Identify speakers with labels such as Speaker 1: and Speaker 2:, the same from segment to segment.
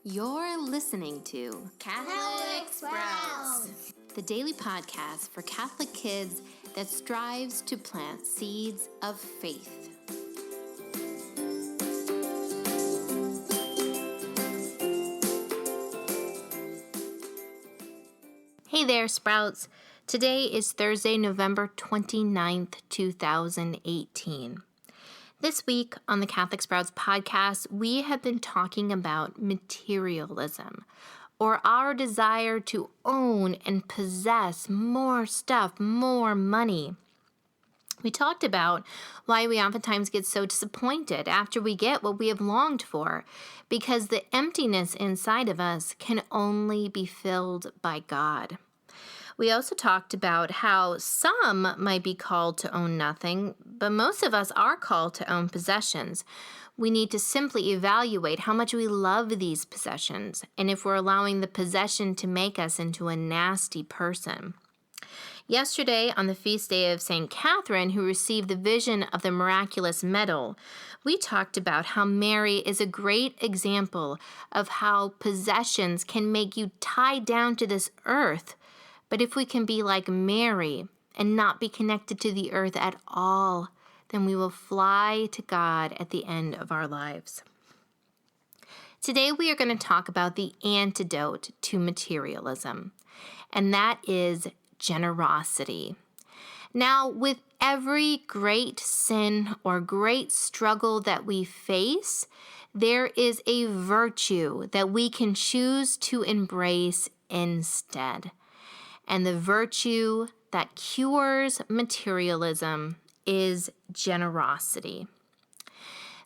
Speaker 1: You're listening to
Speaker 2: Catholic Sprouts,
Speaker 1: the daily podcast for Catholic kids that strives to plant seeds of faith. Hey there, Sprouts. Today is Thursday, November 29th, 2018. This week on the Catholic Sprouts podcast, we have been talking about materialism, or our desire to own and possess more stuff, more money. We talked about why we oftentimes get so disappointed after we get what we have longed for, because the emptiness inside of us can only be filled by God. We also talked about how some might be called to own nothing, but most of us are called to own possessions. We need to simply evaluate how much we love these possessions and if we're allowing the possession to make us into a nasty person. Yesterday, on the feast day of St. Catherine, who received the vision of the miraculous medal, we talked about how Mary is a great example of how possessions can make you tied down to this earth. But if we can be like Mary and not be connected to the earth at all, then we will fly to God at the end of our lives. Today we are going to talk about the antidote to materialism, and that is generosity. Now, with every great sin or great struggle that we face, there is a virtue that we can choose to embrace instead. And the virtue that cures materialism is generosity.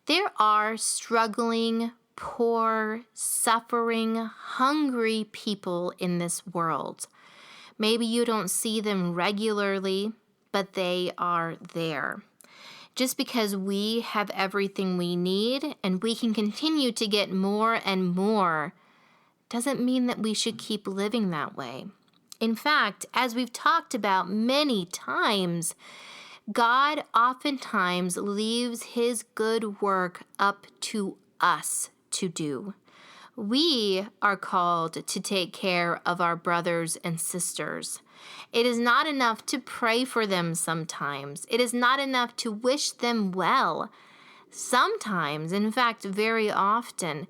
Speaker 1: There are struggling, poor, suffering, hungry people in this world. Maybe you don't see them regularly, but they are there. Just because we have everything we need and we can continue to get more and more doesn't mean that we should keep living that way. In fact, as we've talked about many times, God oftentimes leaves His good work up to us to do. We are called to take care of our brothers and sisters. It is not enough to pray for them sometimes. It is not enough to wish them well. Sometimes, in fact, very often,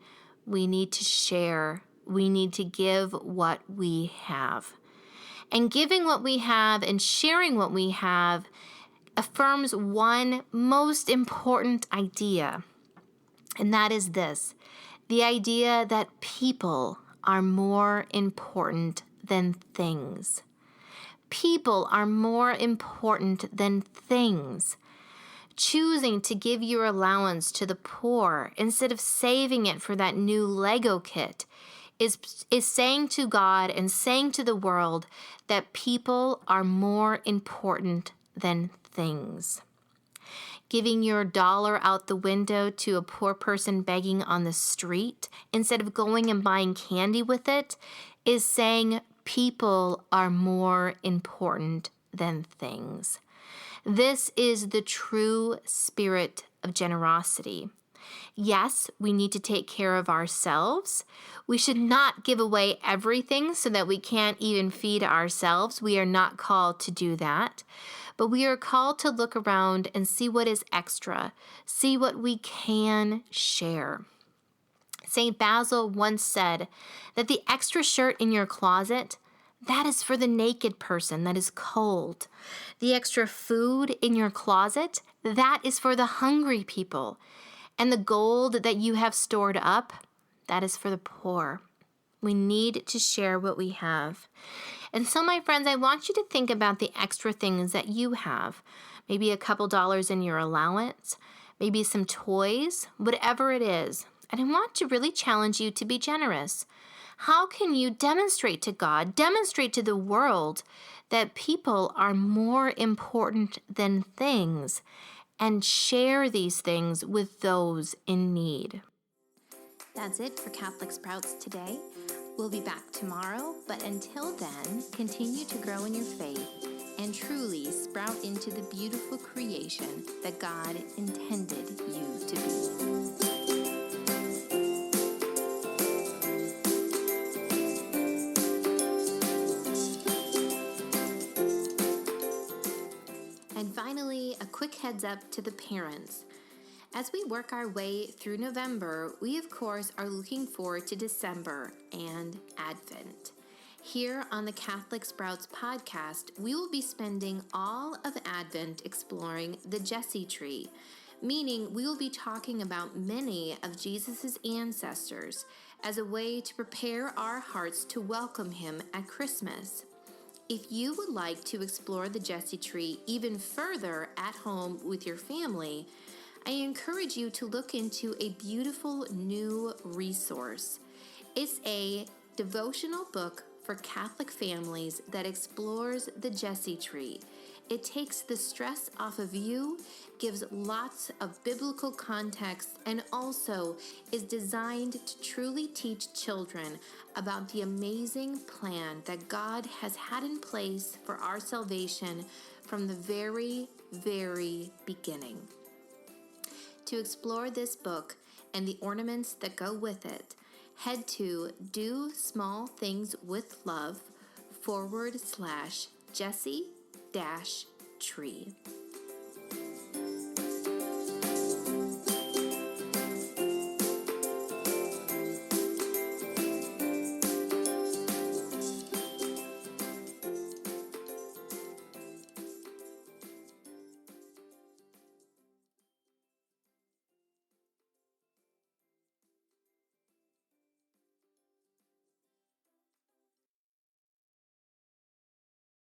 Speaker 1: we need to share. We need to give what we have. And giving what we have and sharing what we have affirms one most important idea, and that is this: the idea that people are more important than things. People are more important than things. Choosing to give your allowance to the poor instead of saving it for that new Lego kit is saying to God and saying to the world that people are more important than things. Giving your dollar out the window to a poor person begging on the street instead of going and buying candy with it is saying people are more important than things. This is the true spirit of generosity. Yes, we need to take care of ourselves. We should not give away everything so that we can't even feed ourselves. We are not called to do that. But we are called to look around and see what is extra, see what we can share. St. Basil once said that the extra shirt in your closet, that is for the naked person that is cold. The extra food in your closet, that is for the hungry people. And the gold that you have stored up, that is for the poor. We need to share what we have. And so, my friends, I want you to think about the extra things that you have. Maybe a couple dollars in your allowance, maybe some toys, whatever it is. And I want to really challenge you to be generous. How can you demonstrate to God, demonstrate to the world that people are more important than things, and share these things with those in need? That's it for Catholic Sprouts today. We'll be back tomorrow, but until then, continue to grow in your faith and truly sprout into the beautiful creation that God intended you to be. heads up to the parents. As we work our way through November, we of course are looking forward to December and Advent. Here on the Catholic Sprouts podcast, we will be spending all of Advent exploring the Jesse tree, meaning we will be talking about many of Jesus' ancestors as a way to prepare our hearts to welcome him at Christmas. If you would like to explore the Jesse tree even further at home with your family, I encourage you to look into a beautiful new resource. It's a devotional book for Catholic families that explores the Jesse tree. It takes the stress off of you, gives lots of biblical context, and also is designed to truly teach children about the amazing plan that God has had in place for our salvation from the very, very beginning. To explore this book and the ornaments that go with it, head to DoSmallThingsWithLove /Jesse-Tree.